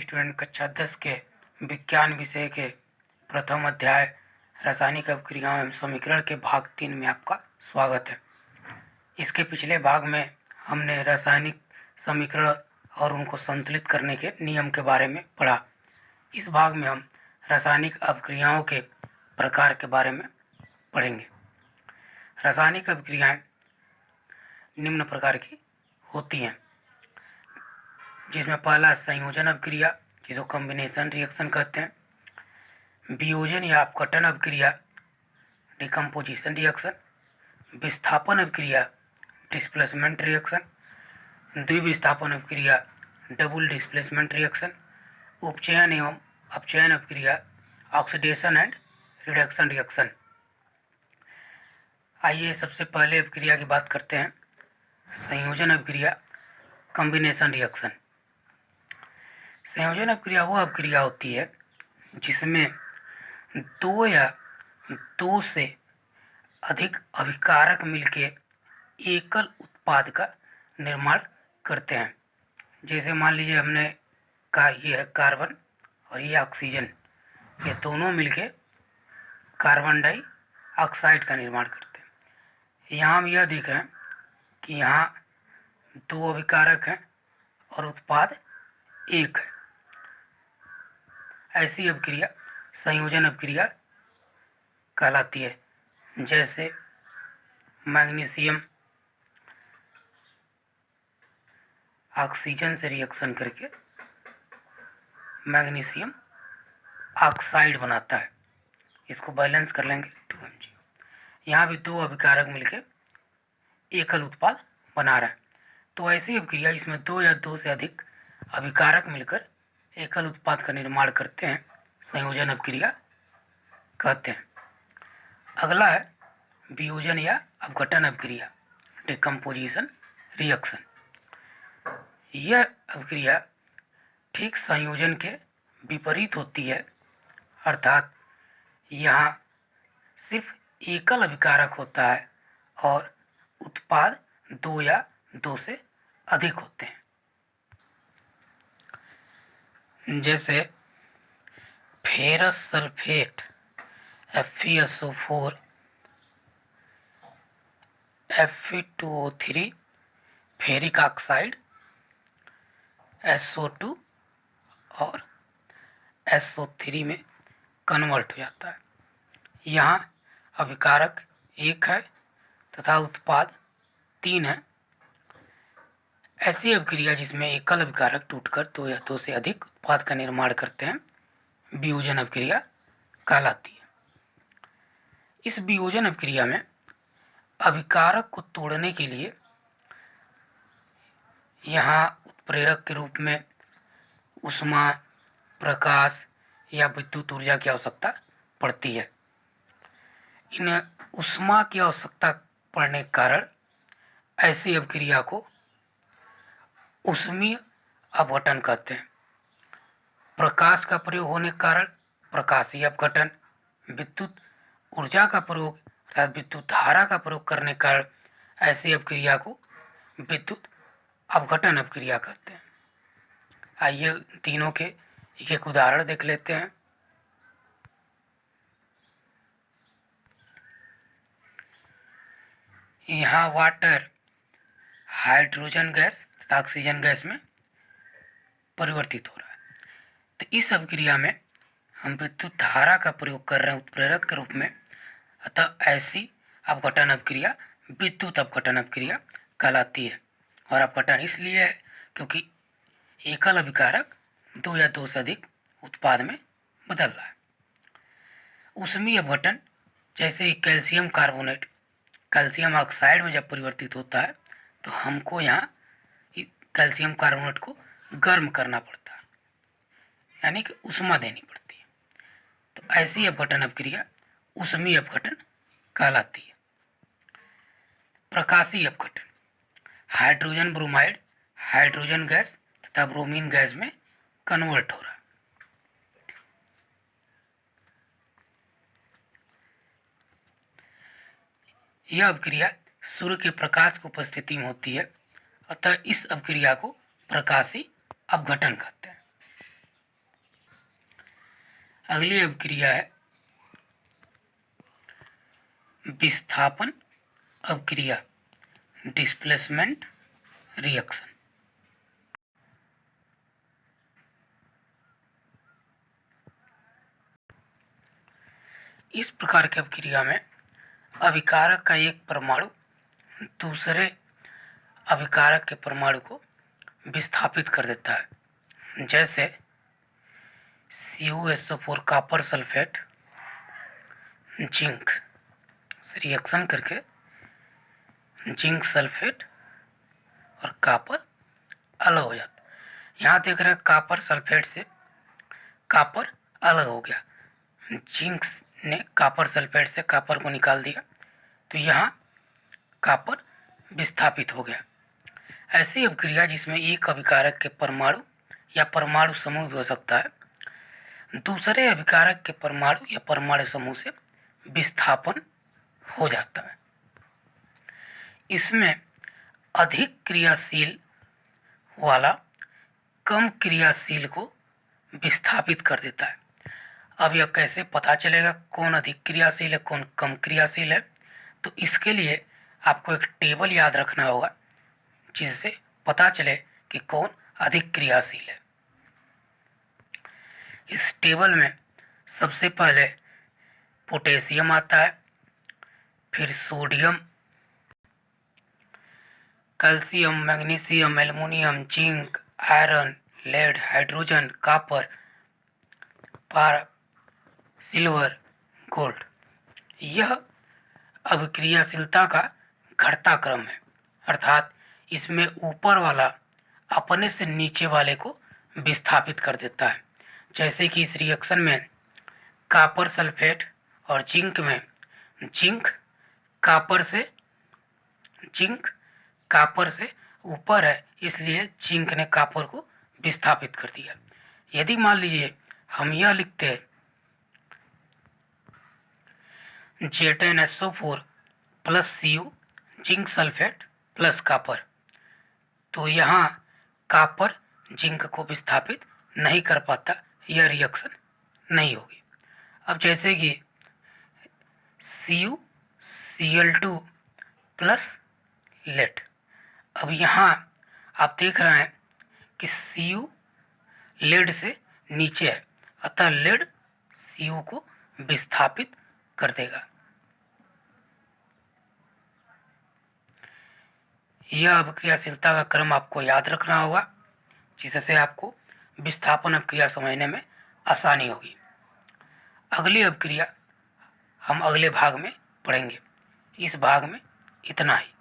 Student कक्षा 10 के विज्ञान विषय के प्रथम अध्याय रासायनिक अभिक्रियाओं एवं समीकरण के भाग 3 में आपका स्वागत है। इसके पिछले भाग में हमने रासायनिक समीकरण और उनको संतुलित करने के नियम के बारे में पढ़ा। इस भाग में हम रासायनिक अभिक्रियाओं के प्रकार के बारे में पढ़ेंगे। रासायनिक अभिक्रियाएं निम्न प्रकार की होती हैं, जिसमें पहला संयोजन अभिक्रिया, जिसको कॉम्बिनेशन रिएक्शन कहते हैं। वियोजन या अपघटन अभिक्रिया, डिकम्पोजिशन रिएक्शन। विस्थापन अभिक्रिया, डिस्प्लेसमेंट रिएक्शन। द्विविस्थापन अभिक्रिया, डबल डिस्प्लेसमेंट रिएक्शन। उपचयन एवं अपचयन अभिक्रिया, ऑक्सीडेशन एंड रिडक्शन रिएक्शन। आइए सबसे पहले अभिक्रिया की बात करते हैं, संयोजन अभिक्रिया, कॉम्बिनेशन रिएक्शन। संयोजन अभिक्रिया वो अभिक्रिया होती है जिसमें दो या दो से अधिक अभिकारक मिलके एकल उत्पाद का निर्माण करते हैं। जैसे मान लीजिए हमने ये है कार्बन और ये ऑक्सीजन, ये दोनों मिलके कार्बन डाइऑक्साइड का निर्माण करते हैं। यहाँ हम यह देख रहे हैं कि यहाँ दो अभिकारक हैं और उत्पाद एक है। ऐसी अभिक्रिया संयोजन अभिक्रिया कहलाती है। जैसे मैग्नीशियम ऑक्सीजन से रिएक्शन करके मैग्नीशियम ऑक्साइड बनाता है। इसको बैलेंस कर लेंगे 2Mg। यहाँ भी दो अभिकारक मिलकर एकल उत्पाद बना रहा है। तो ऐसी अभिक्रिया जिसमें दो या दो से अधिक अभिकारक मिलकर एकल उत्पाद का निर्माण करते हैं, संयोजन अभिक्रिया कहते हैं। अगला है वियोजन या अपघटन अभिक्रिया, डिकम्पोजिशन रिएक्शन। यह अभिक्रिया ठीक संयोजन के विपरीत होती है, अर्थात यहाँ सिर्फ एकल अभिकारक होता है और उत्पाद दो या दो से अधिक होते हैं। जैसे ferrous sulphate FeSO4, Fe2O3, ferric oxide SO2 और SO3 में कन्वर्ट हो जाता है। यहाँ अभिकारक एक है तथा उत्पाद 3 है। ऐसी अभिक्रिया जिसमें एकल अभिकारक टूटकर दो या दो से अधिक उत्पाद का निर्माण करते हैं, वियोजन अभिक्रिया कहलाती है। इस वियोजन अभिक्रिया में अभिकारक को तोड़ने के लिए यहाँ उत्प्रेरक के रूप में ऊष्मा, प्रकाश या विद्युत ऊर्जा की आवश्यकता पड़ती है। इन ऊष्मा की आवश्यकता पड़ने के कारण ऐसी अभिक्रिया को ऊष्मीय अपघटन कहते हैं। प्रकाश का प्रयोग होने के कारण प्रकाशीय अपघटन, विद्युत ऊर्जा का प्रयोग अर्थात विद्युत धारा का प्रयोग करने के कारण ऐसी अभिक्रिया को विद्युत अपघटन अभिक्रिया कहते हैं। आइए तीनों के एक एक उदाहरण देख लेते हैं। यहाँ वाटर हाइड्रोजन गैस तथा ऑक्सीजन गैस में परिवर्तित हो रहा है। तो इस अभिक्रिया में हम विद्युत धारा का प्रयोग कर रहे हैं उत्प्रेरक के रूप में, अतः ऐसी अपघटन अभिक्रिया विद्युत अपघटन अभिक्रिया कहलाती है। और अपघटन इसलिए है क्योंकि एकल अभिकारक दो या दो से अधिक उत्पाद में बदल रहा है। ऊष्मीय अपघटन, जैसे कैल्शियम कार्बोनेट कैल्शियम ऑक्साइड में जब परिवर्तित होता है तो हमको यहाँ कैल्शियम कार्बोनेट को गर्म करना पड़ता है, यानी कि ऊष्मा देनी पड़ती है। तो ऐसी अपघटन अभिक्रिया ऊष्मीय अपघटन कहलाती है। प्रकाशीय अपघटन, हाइड्रोजन ब्रोमाइड हाइड्रोजन गैस तथा ब्रोमीन गैस में कन्वर्ट हो रहा है। यह अभिक्रिया सूर्य के प्रकाश की उपस्थिति में होती है, अतः इस अभिक्रिया को प्रकाशीय अपघटन कहते हैं। अगली अभिक्रिया है विस्थापन अभिक्रिया, डिस्प्लेसमेंट रिएक्शन। इस प्रकार की अभिक्रिया में अभिकारक का एक परमाणु दूसरे अभिकारक के परमाणु को विस्थापित कर देता है। जैसे CuSO4 कॉपर सल्फेट जिंक से रिएक्शन करके जिंक सल्फेट और कॉपर अलग हो जाता है। यहाँ देख रहे हैं कॉपर सल्फेट से कॉपर अलग हो गया, जिंक ने कॉपर सल्फेट से कॉपर को निकाल दिया, तो यहाँ कॉपर विस्थापित हो गया। ऐसी अभिक्रिया जिसमें एक अभिकारक के परमाणु या परमाणु समूह भी हो सकता है, दूसरे अभिकारक के परमाणु या परमाणु समूह से विस्थापन हो जाता है। इसमें अधिक क्रियाशील वाला कम क्रियाशील को विस्थापित कर देता है। अब यह कैसे पता चलेगा कौन अधिक क्रियाशील है कौन कम क्रियाशील है? तो इसके लिए आपको एक टेबल याद रखना होगा जिससे पता चले कि कौन अधिक क्रियाशील है। इस टेबल में सबसे पहले पोटेशियम आता है, फिर sodium, calcium, magnesium, aluminium, zinc, iron, lead, hydrogen, copper, silver, gold. यह अभिक्रियाशीलता का घटता क्रम है, अर्थात इसमें ऊपर वाला अपने से नीचे वाले को विस्थापित कर देता है। जैसे कि इस रिएक्शन में कॉपर सल्फेट और जिंक में जिंक कॉपर से ऊपर है, इसलिए जिंक ने कॉपर को विस्थापित कर दिया। यदि मान लीजिए हम यह लिखते हैं ZnSO4 plus Cu zinc sulphate plus copper, तो यहाँ कॉपर जिंक को विस्थापित नहीं कर पाता, यह रिएक्शन नहीं होगी। अब जैसे कि CuCl2 प्लस लेड, अब यहाँ आप देख रहे हैं कि Cu लेड से नीचे है, अतः लेड Cu को विस्थापित कर देगा। यह अभिक्रियाशीलता का क्रम आपको याद रखना होगा, जिससे आपको विस्थापन अभिक्रिया समझने में आसानी होगी। अगली अभिक्रिया हम अगले भाग में पढ़ेंगे। इस भाग में इतना ही।